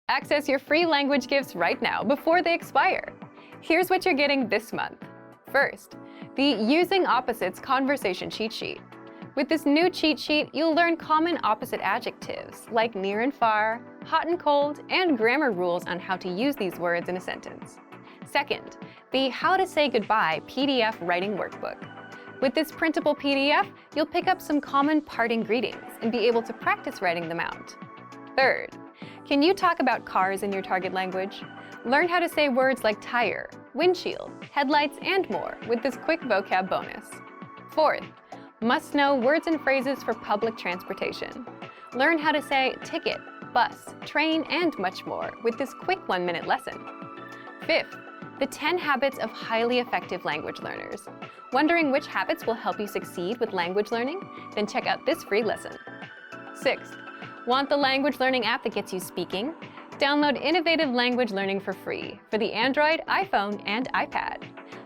Access your free language gifts right now before they expire. Here's what you're getting this month. First, the Using Opposites Conversation Cheat Sheet. With this new cheat sheet, you'll learn common opposite adjectives like near and far, hot and cold, and grammar rules on how to use these words in a sentence. Second, the How to Say Goodbye PDF Writing Workbook. With this printable PDF, you'll pick up some common parting greetings and be able to practice writing them out. Third, can you talk about cars in your target language? Learn how to say words like tire, windshield, headlights, and more with this quick vocab bonus. Fourth, must know words and phrases for public transportation. Learn how to say ticket, bus, train, and much more with this quick 1-minute lesson. Fifth, the 10 habits of highly effective language learners. Wondering which habits will help you succeed with language learning? Then check out this free lesson. Sixth, want the language learning app that gets you speaking? Download Innovative Language Learning for free for the Android, iPhone, and iPad.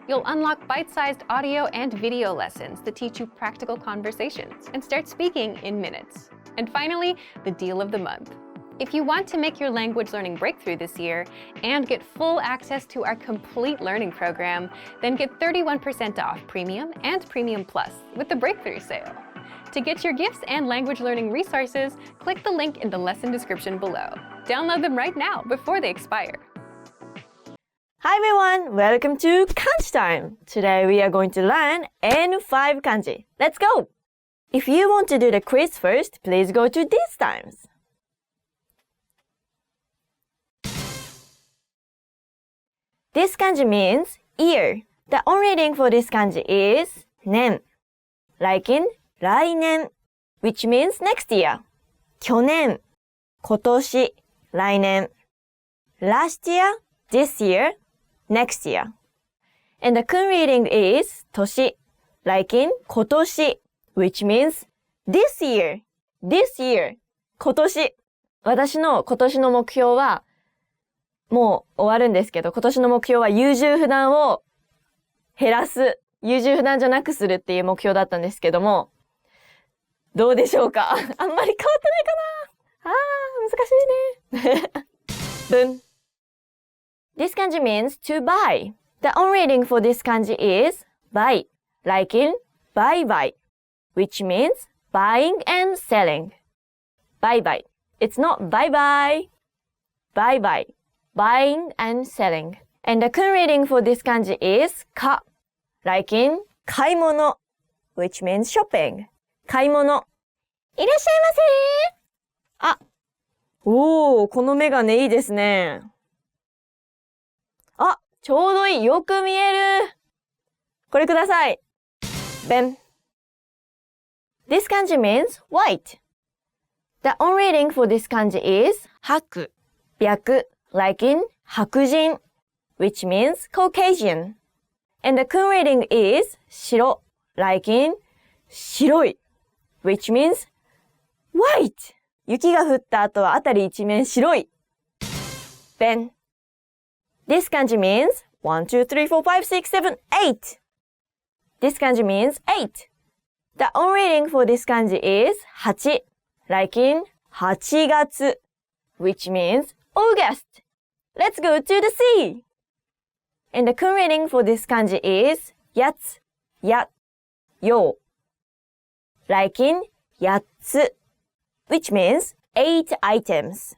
You'll unlock bite-sized audio and video lessons that teach you practical conversations and start speaking in minutes. And finally, the deal of the month. If you want to make your language learning breakthrough this year and get full access to our complete learning program, then get 31% off Premium and Premium Plus with the Breakthrough Sale. To get your gifts and language learning resources, click the link in the lesson description below. Download them right now before they expire. Hi everyone, welcome to Kanji time. Today we are going to learn N5 kanji. Let's go! If you want to do the quiz first, please go to these times. This kanji means ear. The on reading for this kanji is nen, like in 来年, which means next year. 去年, 今年, 来年. Last year, this year, next year. And the kun reading is 年, like in 今年, which means this year, this year, 今年. 私の今年の目標はもう終わるんですけど、今年の目標は優柔不断を減らす、優柔不断じゃなくするっていう目標だったんですけども、どうでしょうか？あんまり変わってないかな？難しいね。文。This kanji means to buy. The on reading for this kanji is buy, like in buy, which means buying and selling. Buy. It's not bye. Buying and selling. And the kun reading for this kanji is ka, like in 買い物, which means shopping. 買い物。いらっしゃいませ。あ、おー、このメガネいいですね。あ、ちょうどいい。よく見える。これください。弁。This kanji means white. The on reading for this kanji is 白。白 like in 白人 which means Caucasian. And the kun reading is 白 like in 白い which means white. 雪が降った後はあたり一面白い。弁。This kanji means 1, 2, 3, 4, 5, 6, 7, 8. This kanji means 8. The on reading for this kanji is 8, like in 8月 which means August. Let's go to the sea. And the kun reading for this kanji is やつ、や、よう。like in 8つ which means 8 items.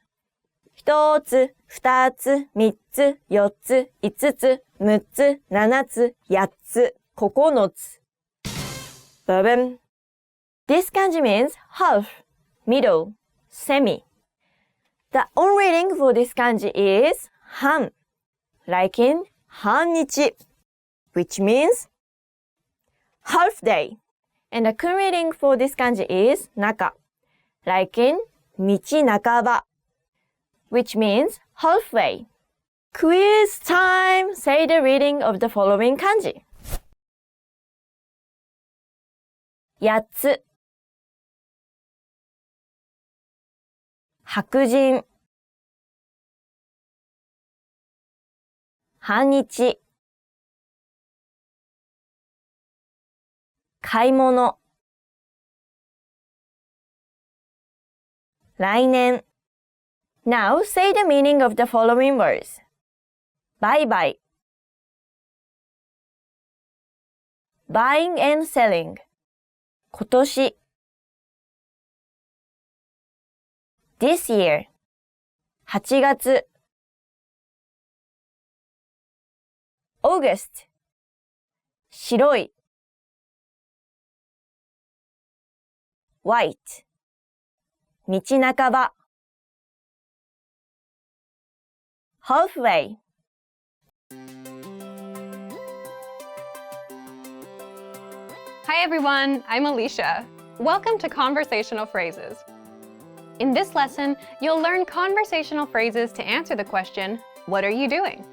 1つ、2つ、3つ、4つ、5つ、6つ、7つ、8つ、9つ。ババン。This kanji means half, middle, semi. The on reading for this kanji is 半 like in 半日 which means half day. And the kun reading for this kanji is 中 like in 道半ば which means halfway. Quiz time! Say the reading of the following kanji. 8つ白人半日買い物来年 Now say the meaning of the following words. Buy buy. Buying and selling. 今年 This year. 8月 August. 白い White. 道半ば Halfway. Hi everyone, I'm Alicia. Welcome to Conversational Phrases. In this lesson, you'll learn conversational phrases to answer the question, what are you doing?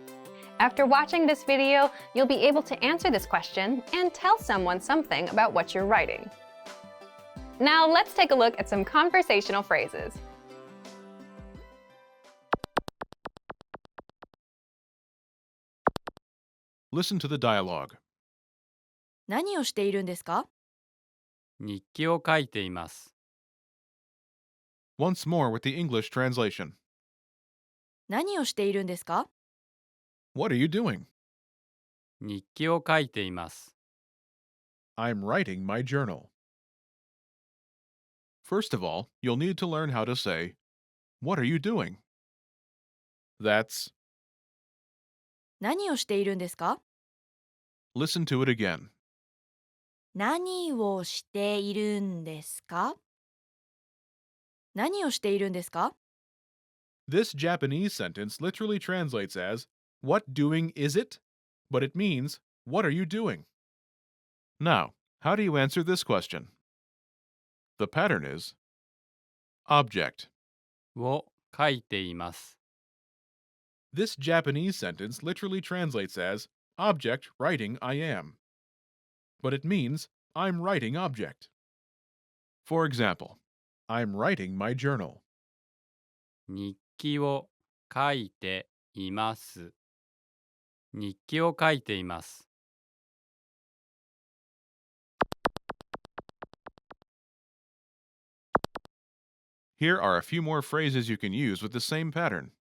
After watching this video, you'll be able to answer this question and tell someone something about what you're writing. Now let's take a look at some conversational phrases. Listen to the dialogue. 何をしているんですか？日記を書いています。 Once more with the English translation. 何をしているんですか？ What are you doing? 日記を書いています。 I'm writing my journal. First of all, you'll need to learn how to say, What are you doing? That's, 何をしているんですか？ listen to it again. 何をしているんですか？何をしているんですか？ This Japanese sentence literally translates as, What doing is it? But it means, What are you doing? Now, how do you answer this question? The pattern is, Object. を書いています。 This Japanese sentence literally translates as, Object writing I am. But it means, I'm writing object. For example, I'm writing my journal. 日記を書いています。日記を書いています。 Here are a few more phrases you can use with the same pattern.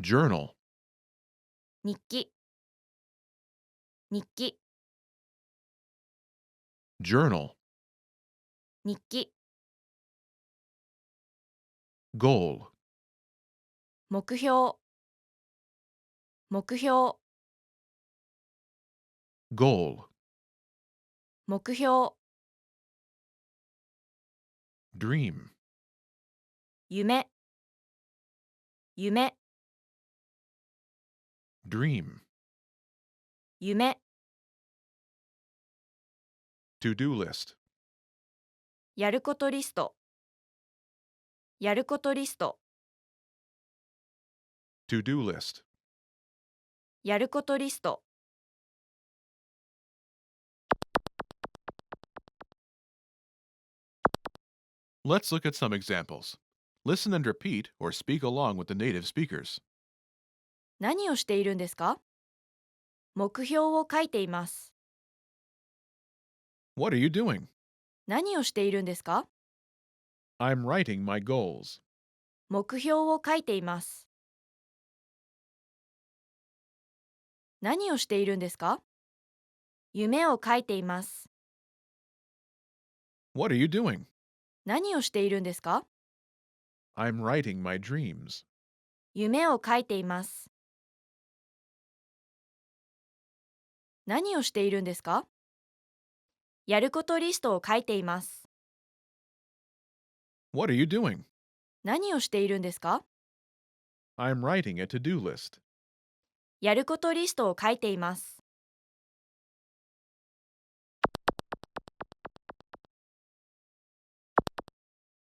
Journal, 日記日記 journal, 日記 goal, 目標目標 goal, 目標 dream, 夢夢 dream, 夢 to-do list, やることリストやることリスト to-do list. やることリスト Let's look at some examples. Listen and repeat or speak along with the native speakers. 何をしているんですか？目標を書いています。 What are you doing? 何をしているんですか？ I'm writing my goals. 目標を書いています。何をしているんですか？夢を書いています。 What are you doing? 何をしているんですか？ I'm writing my dreams. 夢を書いています。何をしているんですか？やることリストを書いています。 What are you doing? 何をしているんですか？ I'm writing a to-do list. やることリストを書いています。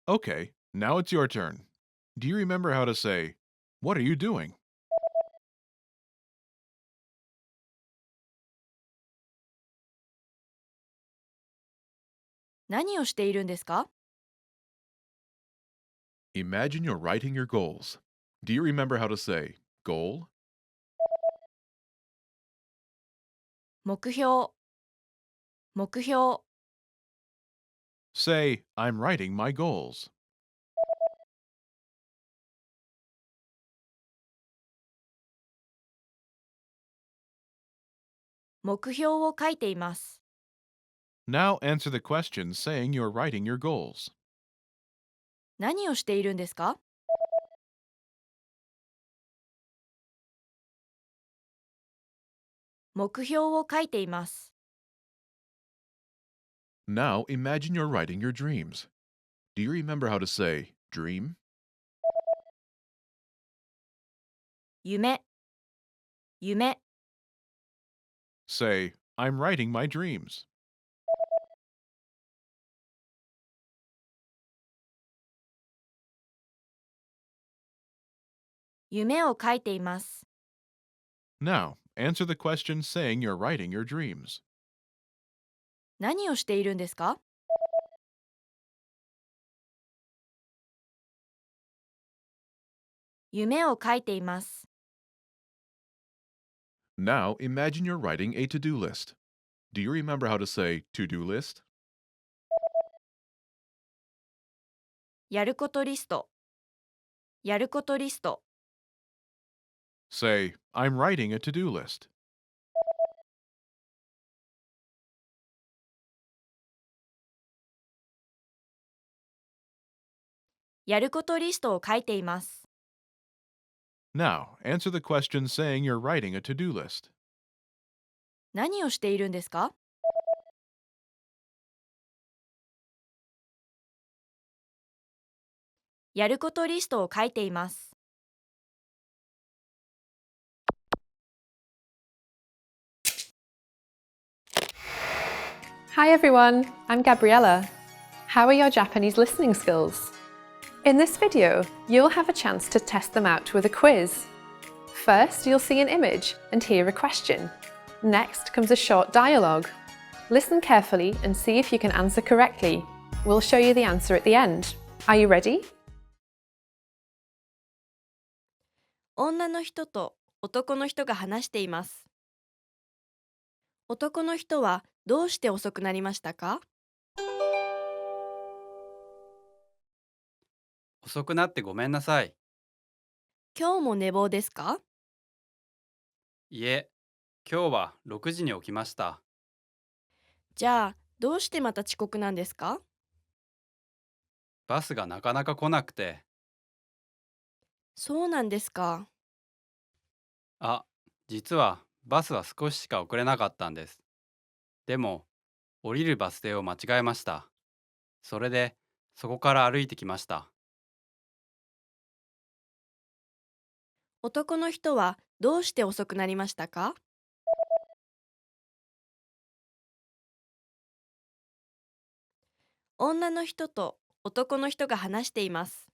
Okay, now it's your turn. Do you remember how to say, What are you doing?「何をしているんですか？ Imagine you're writing your goals. Do you remember how to say, Goal? 目標目標 Say, I'm writing my goals. 目標を書いています。 Now answer the question saying you're writing your goals. 何をしているんですか？目標を書いています。 Now imagine you're writing your dreams. Do you remember how to say dream? 夢、夢、 Say, I'm writing my dreams. 夢を書いています。 Now answer the question saying you're writing your dreams. 何をしているんですか？夢を書いています。 Now imagine you're writing a to-do list. Do you remember how to say to-do list? やることリスト、やることリスト、 Say, I'm writing a to-do list. やることリストを書いています。 Now answer the question saying you're writing a to-do list. 何をしているんですか？やることリストを書いています。 Hi everyone, I'm Gabriella. How are your Japanese listening skills? In this video, you'll have a chance to test them out with a quiz. First, you'll see an image and hear a question. Next comes a short dialogue. Listen carefully and see if you can answer correctly. We'll show you the answer at the end. Are you ready? 女の人と男の人が話しています。男の人はどうして遅くなりましたか？遅くなってごめんなさい。今日も寝坊ですか？いえ、今日は6時に起きました。じゃあ、どうしてまた遅刻なんですか？バスがなかなか来なくて。そうなんですか。あ、実はバスは少ししか遅れなかったんです。でも、降りるバス停を間違えました。それで、そこから歩いてきました。男の人はどうして遅くなりましたか？女の人と男の人が話しています。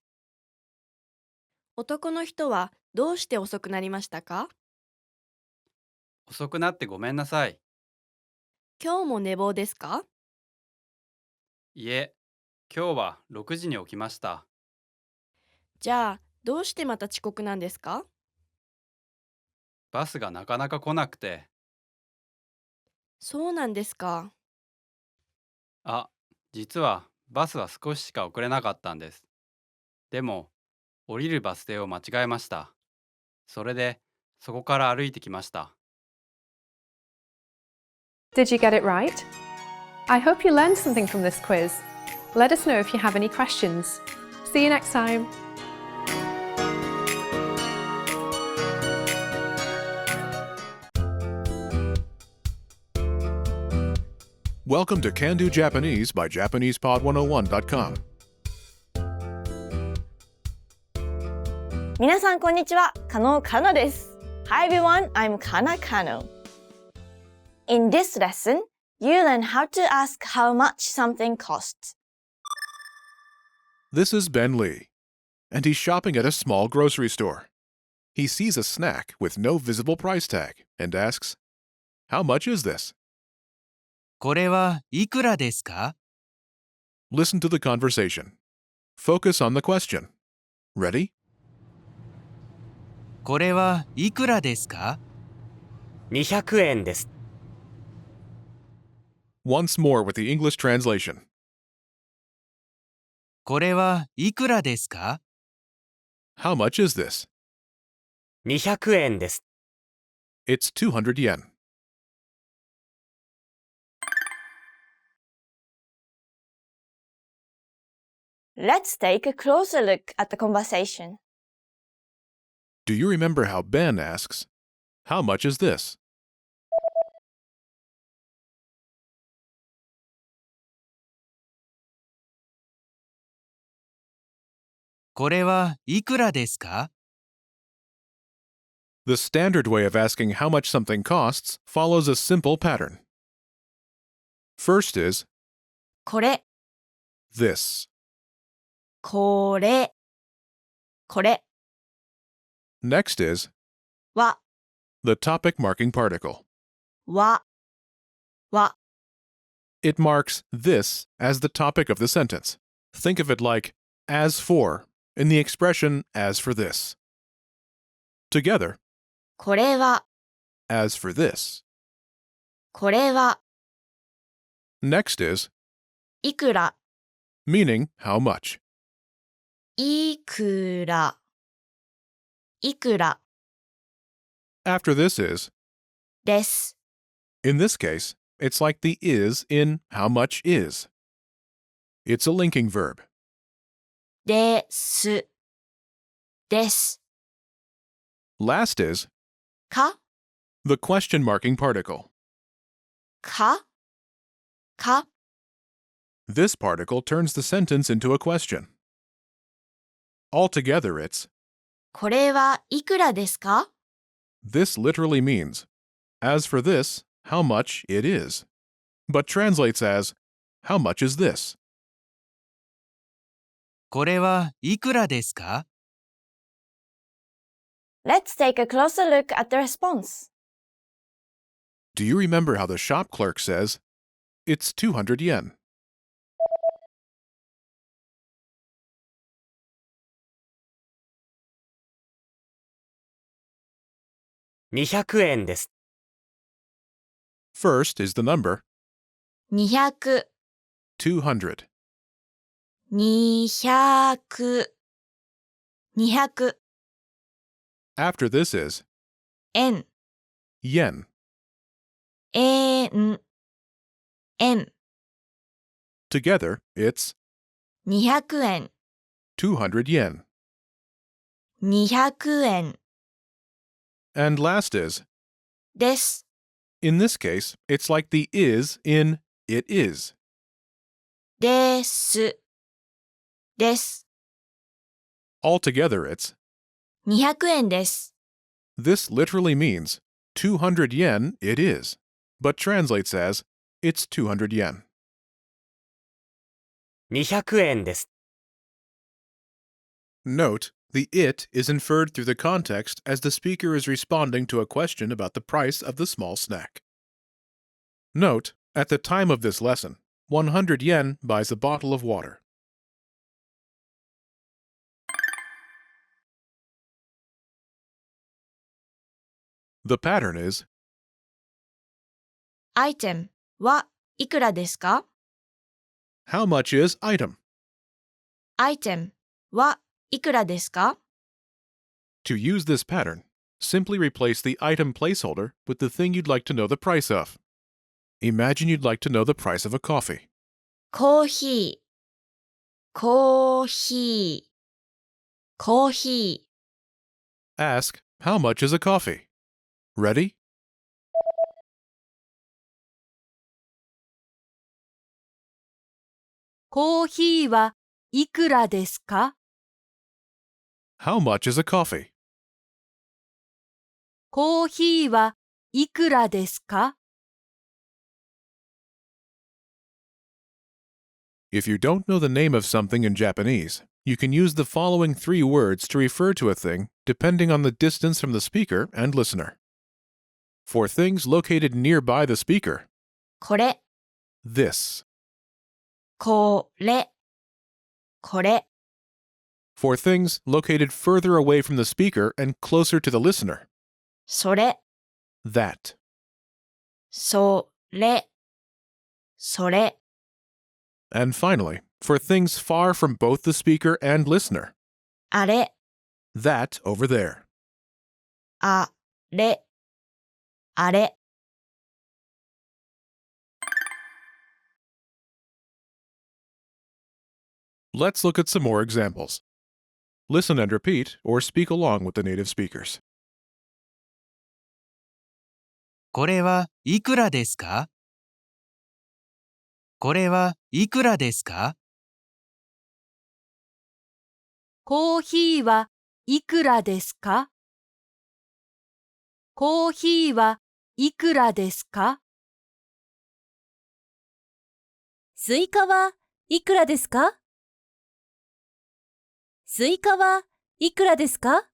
男の人はどうして遅くなりましたか？遅くなってごめんなさい。今日も寝坊ですか？いえ、今日は6時に起きました。じゃあ、どうしてまた遅刻なんですか？バスがなかなか来なくて。そうなんですか。あ、実はバスは少ししか遅れなかったんです。でも、降りるバス停を間違えました。それで、そこから歩いてきました。Did you get it right? I hope you learned something from this quiz. Let us know if you have any questions. See you next time. Welcome to Can Do Japanese by JapanesePod101.com. 皆さんこんにちは、加納かなです。Hi everyone, I'm Kana Kano. In this lesson, you learn how to ask how much something costs. This is Ben Lee, and he's shopping at a small grocery store. He sees a snack with no visible price tag and asks, "How much is this?" これはいくらですか？ Listen to the conversation. Focus on the question. Ready? これはいくらですか？200円です。 Once more with the English translation. これはいくらですか？ How much is this? 200円です。 It's 200 yen. Let's take a closer look at the conversation. Do you remember how Ben asks, "How much is this?" これはいくらですか？ The standard way of asking how much something costs follows a simple pattern. First is これ、 this. これ、これ Next is は、 the topic marking particle. は、は It marks this as the topic of the sentence. Think of it like as for in the expression as for this. Together, これは、 as for this. これは、 Next is いくら、 meaning how much. いくら、いくら After this is, です。 in this case, it's like the is in how much is. It's a linking verb. です。です。 Last is か、 the question marking particle. か、か This particle turns the sentence into a question. Altogether, it's これはいくらですか？ this literally means as for this, how much it is, but translates as how much is this? これはいくらですか？ Let's take a closer look at the response. Do you remember how the shop clerk says, "It's 200 yen"? 200円です。 First is the number 200、 200. 200、200 After this is 円、 yen. 円、円 Together, it's 200円、 200 yen. 200円 And last is, です。 in this case, it's like the is in it is. です。です。 Altogether, it's 200円です。 this literally means 200 yen it is, but translates as it's 200 yen. 200円です。 Note, the it is inferred through the context as the speaker is responding to a question about the price of the small snack. Note, at the time of this lesson, 100 yen buys a bottle of water. The pattern is アイテムはいくらですか？ how much is item? アイテムはいくらですか？ To use this pattern, simply replace the item placeholder with the thing you'd like to know the price of. Imagine you'd like to know the price of a coffee. コーヒー、コーヒー、コーヒー Ask, how much is a coffee? Ready? コーヒーはいくらですか？ How much is a coffee? コーヒーはいくらですか？ If you don't know the name of something in Japanese, you can use the following 3 words to refer to a thing depending on the distance from the speaker and listener. For things located nearby the speaker, これ、 this. これ、これ For things located further away from the speaker and closer to the listener, それ、 that. それ、それ And finally, for things far from both the speaker and listener, あれ、 that over there. あれ、あれ Let's look at some more examples. Listen and repeat or speak along with the native speakers. これはいくらですか？これはいくらですか？コーヒーはいくらですか？コーヒーはいくらですか？スイカはいくらですか？スイカはいくらですか？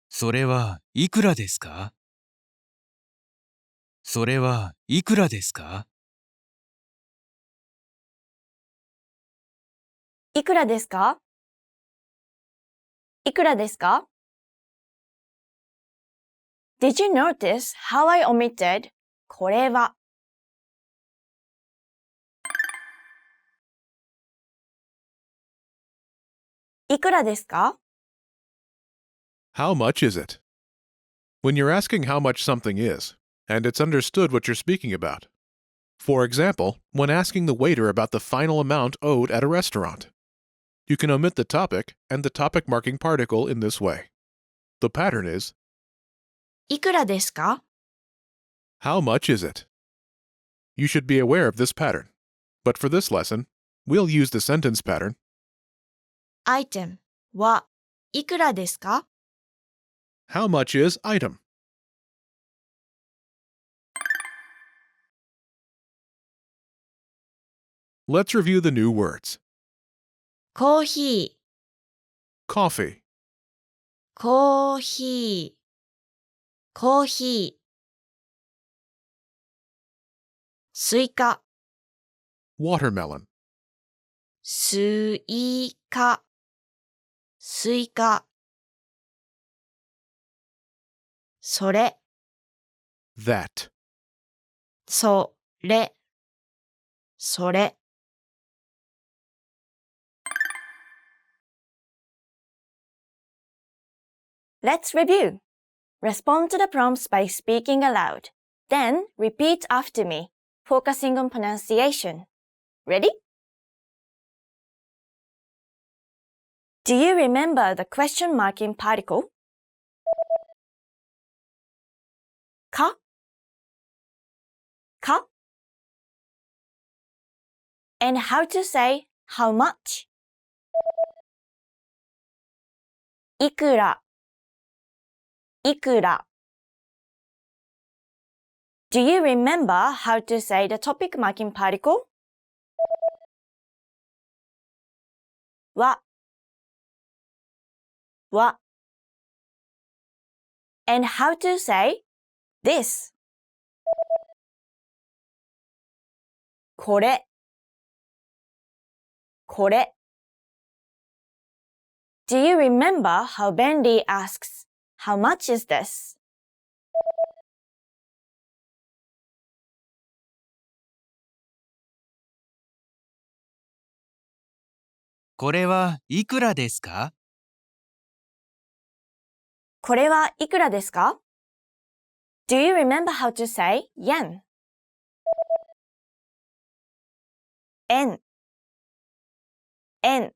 それはいくらですか？それはいくらですか？いくらですか？いくらですか？ Did you notice how I omitted これは？いくらですか？ How much is it? When you're asking how much something is, and it's understood what you're speaking about. For example, when asking the waiter about the final amount owed at a restaurant. You can omit the topic and the topic marking particle in this way. The pattern is, いくらですか？ how much is it? You should be aware of this pattern. But for this lesson, we'll use the sentence pattern, アイテムはいくらですか？ how much is item? Let's review the new words. コーヒー、 Coffee, コーヒー、コーヒー。スイカ、 watermelon, スイカ、スイカ。それ、 that, それ、それ。Let's review. Respond to the prompts by speaking aloud. Then repeat after me, focusing on pronunciation. Ready? Do you remember the question marking particle? か、か and how to say how much? いくら、いくら。Do you remember how to say the topic marking particle? は、は。and how to say this? これ、これ。Do you remember how Bendy asks, how much is this? これはいくらですか？これはいくらですか？ Do you remember how to say yen? 円、円。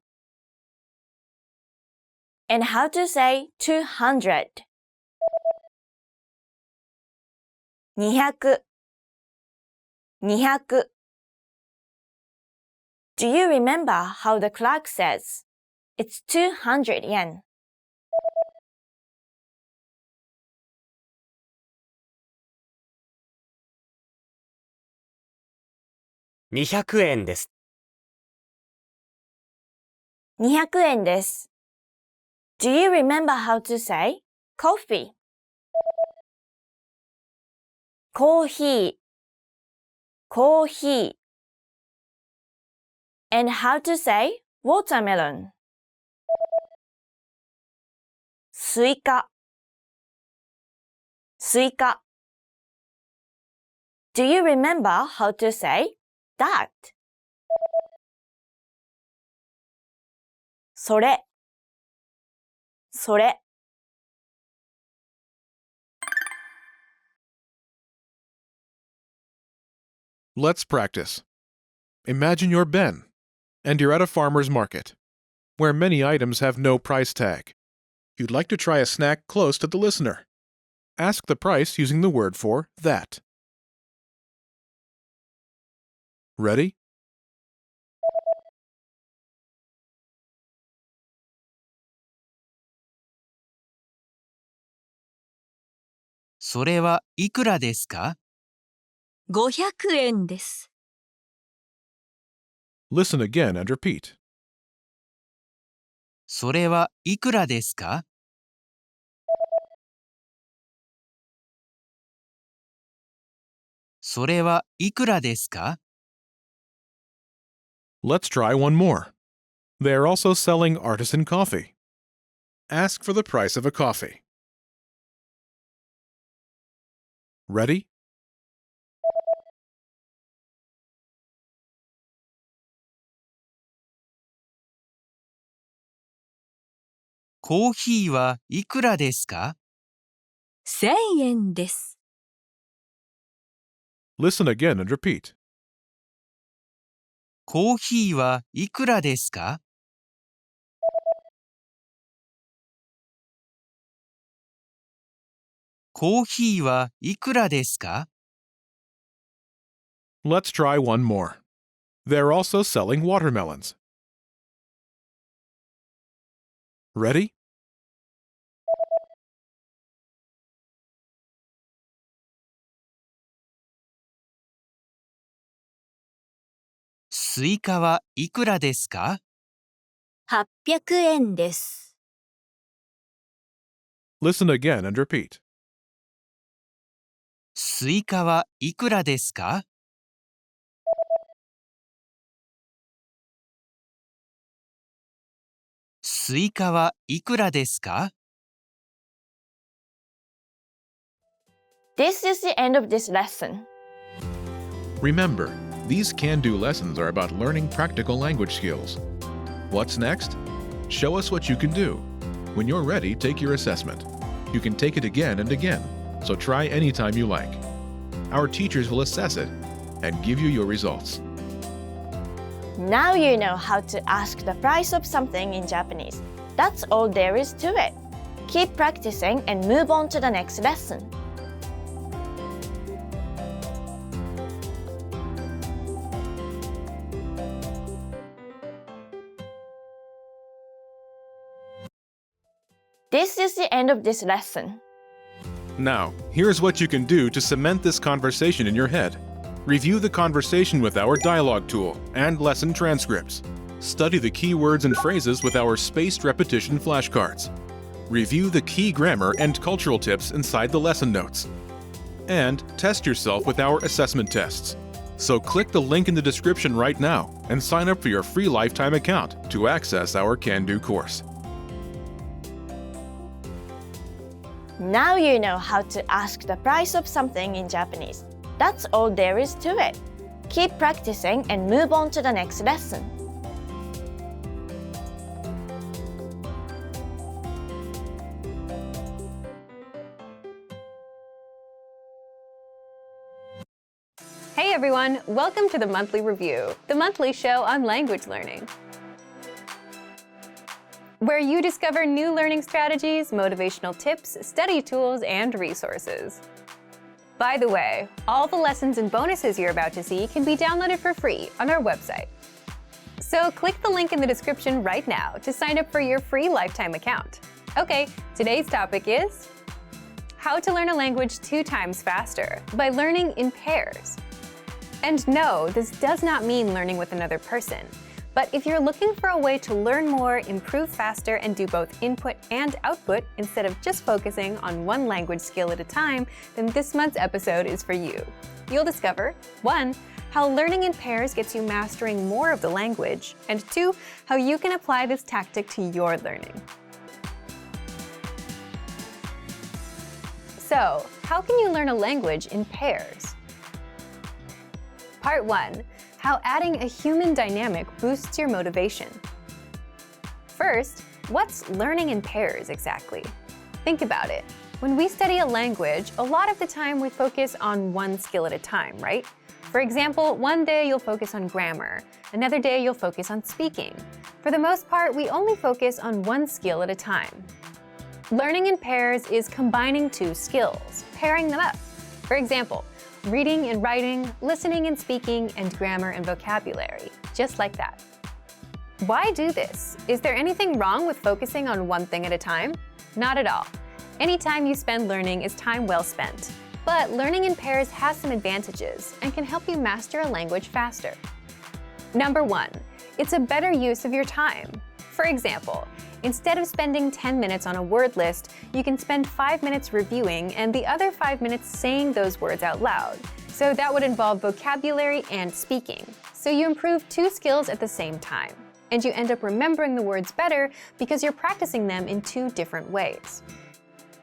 and how to say 200? 200、200。Do you remember how the clerk says, it's 200 yen? 200円です。200円です。Do you remember how to say coffee? コーヒー、コーヒー。and how to say watermelon? スイカ、スイカ。Do you remember how to say that? それ、それ。Let's practice. Imagine you're Ben, and you're at a farmer's market, where many items have no price tag. You'd like to try a snack close to the listener. Ask the price using the word for that. Ready? それはいくらですか？ 500円です。 Listen again and repeat. それはいくらですか？それはいくらですか？ Let's try one more. They are also selling artisan coffee. Ask for the price of a coffee. Ready? コーヒーはいくらですか？ 1000円です。 Listen again and repeat. コーヒーはいくらですか？コーヒーはいくらですか？ Let's try one more. They're also selling watermelons. Ready? スイカはいくらですか？ 800円です。 Listen again and repeat. スイカはいくらですか？スイカはいくらですか？ This is the end of this lesson. Remember, these can-do lessons are about learning practical language skills. What's next? Show us what you can do. When you're ready, take your assessment. You can take it again and again, so try anytime you like. Our teachers will assess it and give you your results. Now you know how to ask the price of something in Japanese. That's all there is to it. Keep practicing and move on to the next lesson. This is the end of this lesson. Now, here's what you can do to cement this conversation in your head. Review the conversation with our dialogue tool and lesson transcripts. Study the key words and phrases with our spaced repetition flashcards. Review the key grammar and cultural tips inside the lesson notes. And test yourself with our assessment tests. So click the link in the description right now and sign up for your free lifetime account to access our Can-Do course. Now you know how to ask the price of something in Japanese. That's all there is to it. Keep practicing and move on to the next lesson. Hey everyone, welcome to the Monthly Review, the monthly show on language learning, where you discover new learning strategies, motivational tips, study tools, and resources. By the way, all the lessons and bonuses you're about to see can be downloaded for free on our website. So click the link in the description right now to sign up for your free lifetime account. Okay, today's topic is how to learn a language 2 times faster by learning in pairs. And no, this does not mean learning with another person. But if you're looking for a way to learn more, improve faster, and do both input and output instead of just focusing on one language skill at a time, then this month's episode is for you. You'll discover 1. How learning in pairs gets you mastering more of the language, and 2. How you can apply this tactic to your learning. So, how can you learn a language in pairs? Part 1. How adding a human dynamic boosts your motivation. First, what's learning in pairs exactly? Think about it. When we study a language, a lot of the time we focus on one skill at a time, right? For example, one day you'll focus on grammar, another day you'll focus on speaking. For the most part, we only focus on one skill at a time. Learning in pairs is combining two skills, pairing them up. For example, reading and writing, listening and speaking, and grammar and vocabulary, just like that. Why do this? Is there anything wrong with focusing on one thing at a time? Not at all. Any time you spend learning is time well spent. But learning in pairs has some advantages and can help you master a language faster. Number 1, it's a better use of your time. For example, instead of spending 10 minutes on a word list, you can spend 5 minutes reviewing and the other 5 minutes saying those words out loud. So that would involve vocabulary and speaking. So you improve two skills at the same time. And you end up remembering the words better because you're practicing them in two different ways.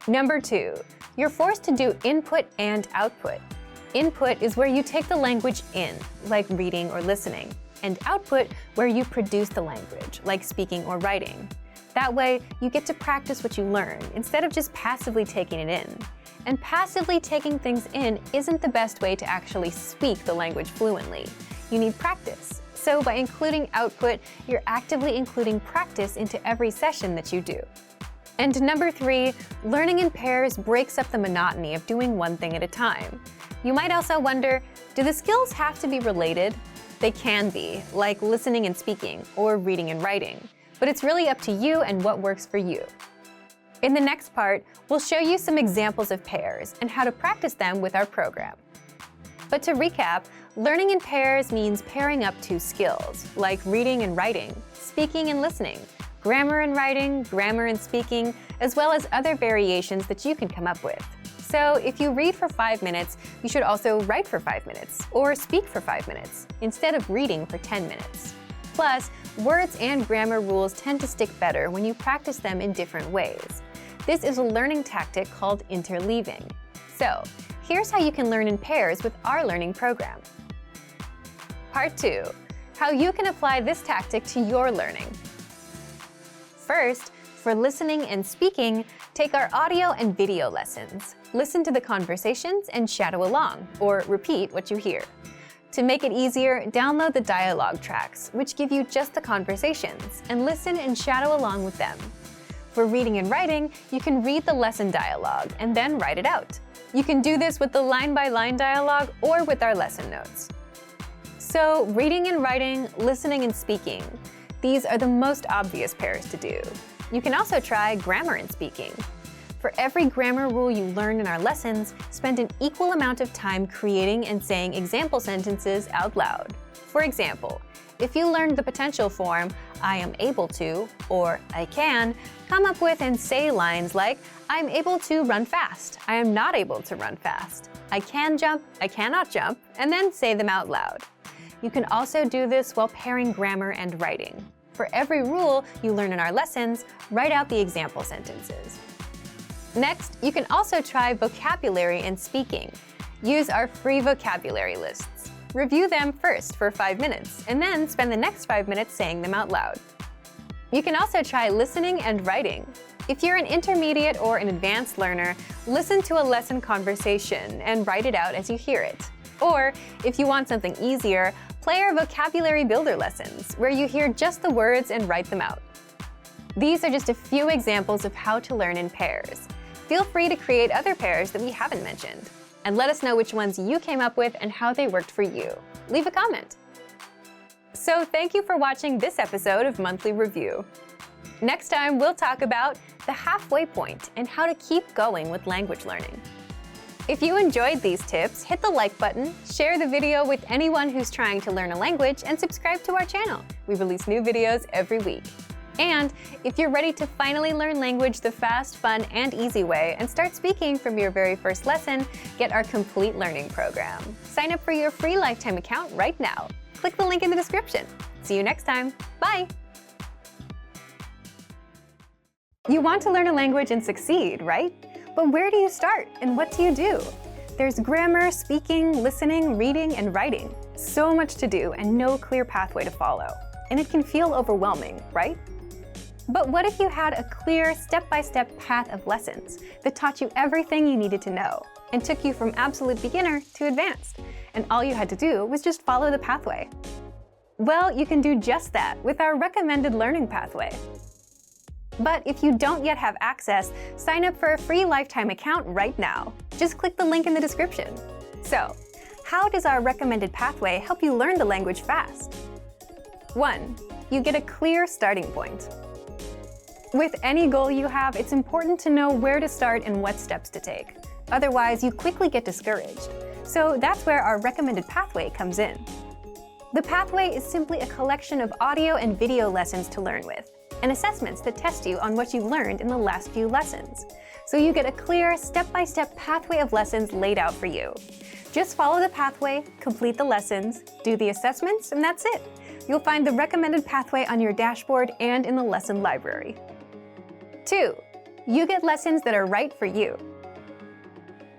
Number 2, you're forced to do input and output. Input is where you take the language in, like reading or listening, and output where you produce the language, like speaking or writing. That way, you get to practice what you learn instead of just passively taking it in. And passively taking things in isn't the best way to actually speak the language fluently. You need practice. So by including output, you're actively including practice into every session that you do. And number 3, learning in pairs breaks up the monotony of doing one thing at a time. You might also wonder, do the skills have to be related? They can be, like listening and speaking, or reading and writing. But it's really up to you and what works for you. In the next part, we'll show you some examples of pairs and how to practice them with our program. But to recap, learning in pairs means pairing up two skills, like reading and writing, speaking and listening, grammar and writing, grammar and speaking, as well as other variations that you can come up with. So if you read for 5 minutes, you should also write for 5 minutes, or speak for 5 minutes, instead of reading for 10 minutes. Plus, words and grammar rules tend to stick better when you practice them in different ways. This is a learning tactic called interleaving. So, here's how you can learn in pairs with our learning program. Part 2, how you can apply this tactic to your learning. First, for listening and speaking, take our audio and video lessons. Listen to the conversations and shadow along, or repeat what you hear. To make it easier, download the dialogue tracks, which give you just the conversations, and listen and shadow along with them. For reading and writing, you can read the lesson dialogue and then write it out. You can do this with the line-by-line dialogue or with our lesson notes. So, reading and writing, listening and speaking. These are the most obvious pairs to do. You can also try grammar and speaking. For every grammar rule you learn in our lessons, spend an equal amount of time creating and saying example sentences out loud. For example, if you learned the potential form, I am able to, or I can, come up with and say lines like, I'm able to run fast, I am not able to run fast, I can jump, I cannot jump, and then say them out loud. You can also do this while pairing grammar and writing. For every rule you learn in our lessons, write out the example sentences. Next, you can also try vocabulary and speaking. Use our free vocabulary lists. Review them first for 5 minutes, and then spend the next 5 minutes saying them out loud. You can also try listening and writing. If you're an intermediate or an advanced learner, listen to a lesson conversation and write it out as you hear it. Or, if you want something easier, play our vocabulary builder lessons, where you hear just the words and write them out. These are just a few examples of how to learn in pairs. Feel free to create other pairs that we haven't mentioned. And let us know which ones you came up with and how they worked for you. Leave a comment. So thank you for watching this episode of Monthly Review. Next time, we'll talk about the halfway point and how to keep going with language learning. If you enjoyed these tips, hit the like button, share the video with anyone who's trying to learn a language, and subscribe to our channel. We release new videos every week. And if you're ready to finally learn language the fast, fun, and easy way and start speaking from your very first lesson, get our complete learning program. Sign up for your free lifetime account right now. Click the link in the description. See you next time. Bye! You want to learn a language and succeed, right? But where do you start and what do you do? There's grammar, speaking, listening, reading, and writing. So much to do and no clear pathway to follow. And it can feel overwhelming, right? But what if you had a clear step-by-step path of lessons that taught you everything you needed to know and took you from absolute beginner to advanced? and all you had to do was just follow the pathway. Well, you can do just that with our recommended learning pathway. But if you don't yet have access, sign up for a free lifetime account right now. Just click the link in the description. So, how does our recommended pathway help you learn the language fast? 1. You get a clear starting point. With any goal you have, it's important to know where to start and what steps to take. Otherwise, you quickly get discouraged. So that's where our recommended pathway comes in. The pathway is simply a collection of audio and video lessons to learn with, and assessments that test you on what you've learned in the last few lessons. So you get a clear, step-by-step pathway of lessons laid out for you. Just follow the pathway, complete the lessons, do the assessments, and that's it. You'll find the recommended pathway on your dashboard and in the lesson library. 2. You get lessons that are right for you.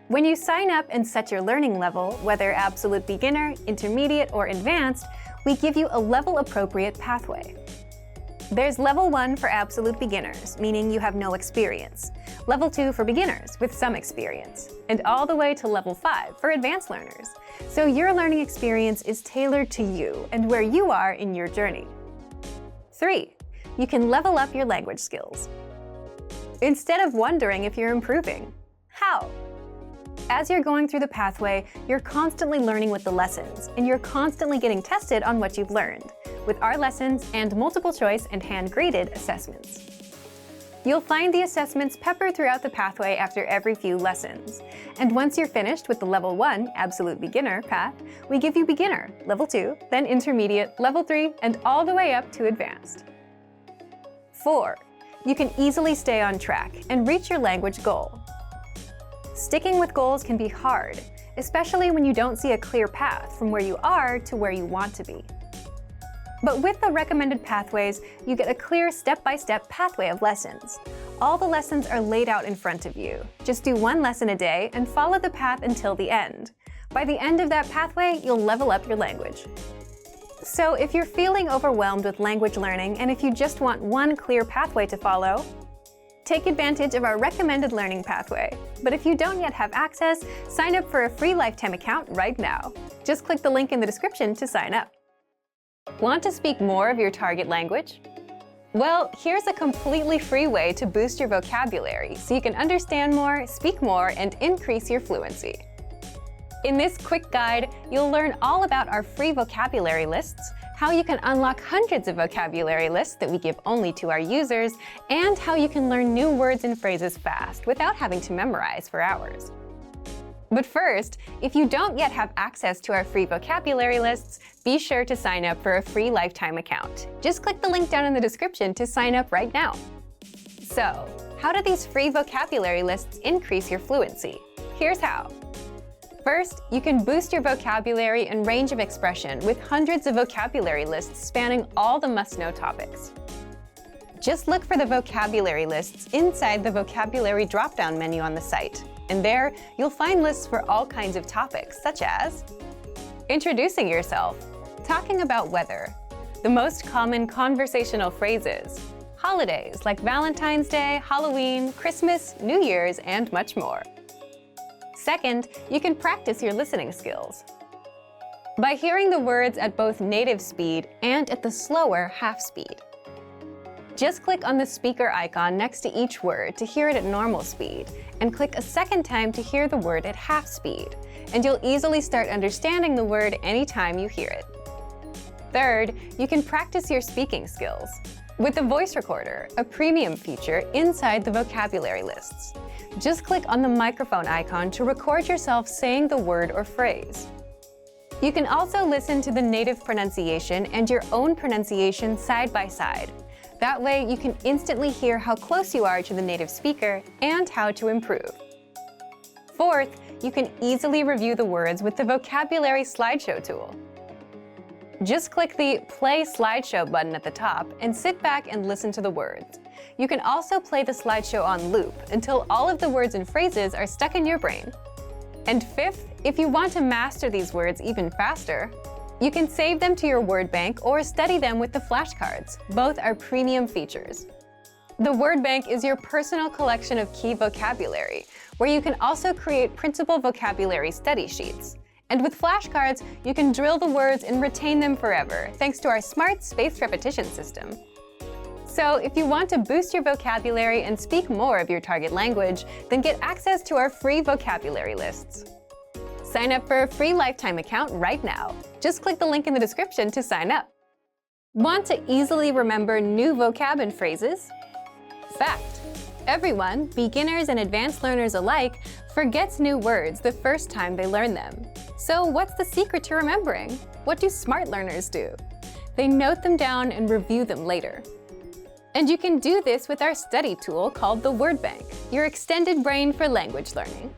When you sign up and set your learning level, whether absolute beginner, intermediate, or advanced, we give you a level-appropriate pathway. There's Level 1 for absolute beginners, meaning you have no experience. Level 2 for beginners with some experience. And all the way to Level 5 for advanced learners. So your learning experience is tailored to you and where you are in your journey. 3. You can level up your language skills. Instead of wondering if you're improving, how? As you're going through the pathway, you're constantly learning with the lessons, and you're constantly getting tested on what you've learned, with our lessons and multiple choice and hand-graded assessments. You'll find the assessments peppered throughout the pathway after every few lessons. And once you're finished with the Level 1 Absolute Beginner path, we give you Beginner, Level 2, then Intermediate, Level 3, and all the way up to Advanced. 4. You can easily stay on track and reach your language goal. Sticking with goals can be hard, especially when you don't see a clear path from where you are to where you want to be. But with the recommended pathways, you get a clear step-by-step pathway of lessons. All the lessons are laid out in front of you. Just do one lesson a day and follow the path until the end. By the end of that pathway, you'll level up your language. So if you're feeling overwhelmed with language learning and if you just want one clear pathway to follow, take advantage of our recommended learning pathway. But if you don't yet have access, sign up for a free lifetime account right now. Just click the link in the description to sign up. Want to speak more of your target language? Well, here's a completely free way to boost your vocabulary so you can understand more, speak more, and increase your fluency. In this quick guide, you'll learn all about our free vocabulary lists, how you can unlock hundreds of vocabulary lists that we give only to our users, and how you can learn new words and phrases fast without having to memorize for hours. But first, if you don't yet have access to our free vocabulary lists, be sure to sign up for a free lifetime account. Just click the link down in the description to sign up right now. So, how do these free vocabulary lists increase your fluency? Here's how. First, you can boost your vocabulary and range of expression with hundreds of vocabulary lists spanning all the must-know topics. Just look for the vocabulary lists inside the vocabulary drop-down menu on the site. And there, you'll find lists for all kinds of topics, such as introducing yourself, talking about weather, the most common conversational phrases, holidays like Valentine's Day, Halloween, Christmas, New Year's, and much more. Second, you can practice your listening skills. By hearing the words at both native speed and at the slower half speed. Just click on the speaker icon next to each word to hear it at normal speed, and click a second time to hear the word at half speed, and you'll easily start understanding the word anytime you hear it. Third, you can practice your speaking skills with the voice recorder, a premium feature inside the vocabulary lists. Just click on the microphone icon to record yourself saying the word or phrase. You can also listen to the native pronunciation and your own pronunciation side by side. That way, you can instantly hear how close you are to the native speaker and how to improve. Fourth, you can easily review the words with the vocabulary slideshow tool. Just click the Play Slideshow button at the top and sit back and listen to the words. You can also play the slideshow on loop until all of the words and phrases are stuck in your brain. And fifth, if you want to master these words even faster, you can save them to your word bank or study them with the flashcards. Both are premium features. The word bank is your personal collection of key vocabulary, where you can also create printable vocabulary study sheets. And with flashcards, you can drill the words and retain them forever, thanks to our smart spaced repetition system. So if you want to boost your vocabulary and speak more of your target language, then get access to our free vocabulary lists. Sign up for a free lifetime account right now. Just click the link in the description to sign up. Want to easily remember new vocab and phrases? Fact: everyone, beginners and advanced learners alike, forgets new words the first time they learn them. So what's the secret to remembering? What do smart learners do? They note them down and review them later. And you can do this with our study tool called the Word Bank, your extended brain for language learning.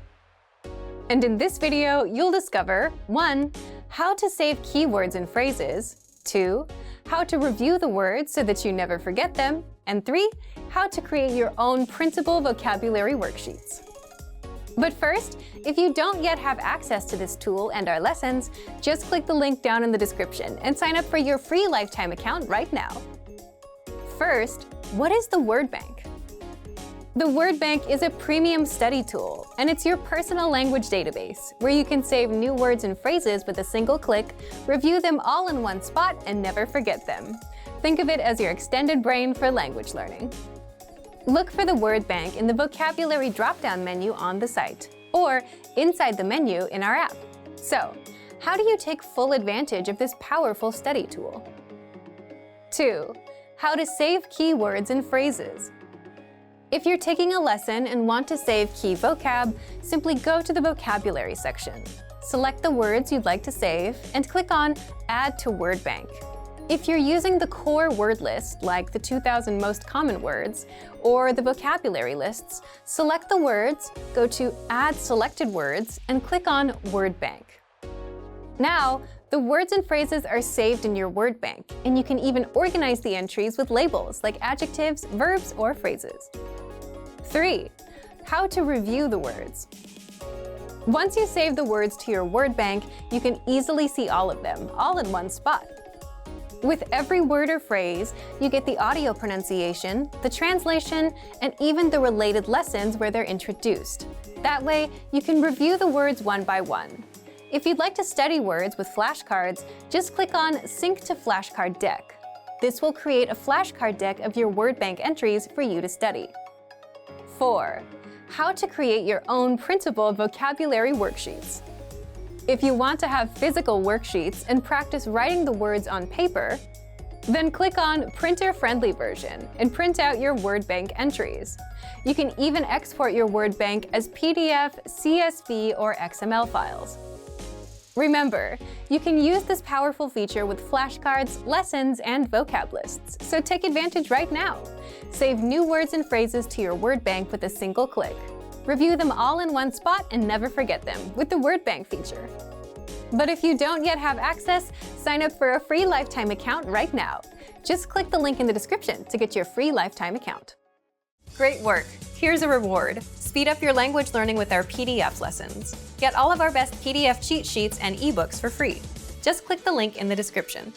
And in this video, you'll discover 1. How to save keywords and phrases, 2. How to review the words so that you never forget them, and 3. How to create your own printable vocabulary worksheets. But first, if you don't yet have access to this tool and our lessons, just click the link down in the description and sign up for your free lifetime account right now. First, what is the Word Bank? The Word Bank is a premium study tool, and it's your personal language database where you can save new words and phrases with a single click, review them all in one spot, and never forget them. Think of it as your extended brain for language learning. Look for the Word Bank in the vocabulary drop-down menu on the site, or inside the menu in our app. So, how do you take full advantage of this powerful study tool? 2. How to save keywords and phrases. If you're taking a lesson and want to save key vocab, simply go to the vocabulary section. Select the words you'd like to save and click on Add to Word Bank. If you're using the core word list, like the 2,000 most common words, or the vocabulary lists, select the words, go to Add Selected Words, and click on Word Bank. Now, the words and phrases are saved in your Word Bank, and you can even organize the entries with labels like adjectives, verbs, or phrases. 3. How to review the words. Once you save the words to your Word Bank, you can easily see all of them, all in one spot. With every word or phrase, you get the audio pronunciation, the translation, and even the related lessons where they're introduced. That way, you can review the words one by one. If you'd like to study words with flashcards, just click on Sync to Flashcard Deck. This will create a flashcard deck of your Word Bank entries for you to study. 4. How to create your own printable vocabulary worksheets. If you want to have physical worksheets and practice writing the words on paper, then click on Printer-Friendly Version and print out your Word Bank entries. You can even export your Word Bank as PDF, CSV, or XML files. Remember, you can use this powerful feature with flashcards, lessons, and vocab lists, so take advantage right now. Save new words and phrases to your Word Bank with a single click. Review them all in one spot and never forget them with the Word Bank feature. But if you don't yet have access, sign up for a free lifetime account right now. Just click the link in the description to get your free lifetime account. Great work! Here's a reward. Speed up your language learning with our PDF lessons. Get all of our best PDF cheat sheets and ebooks for free. Just click the link in the description.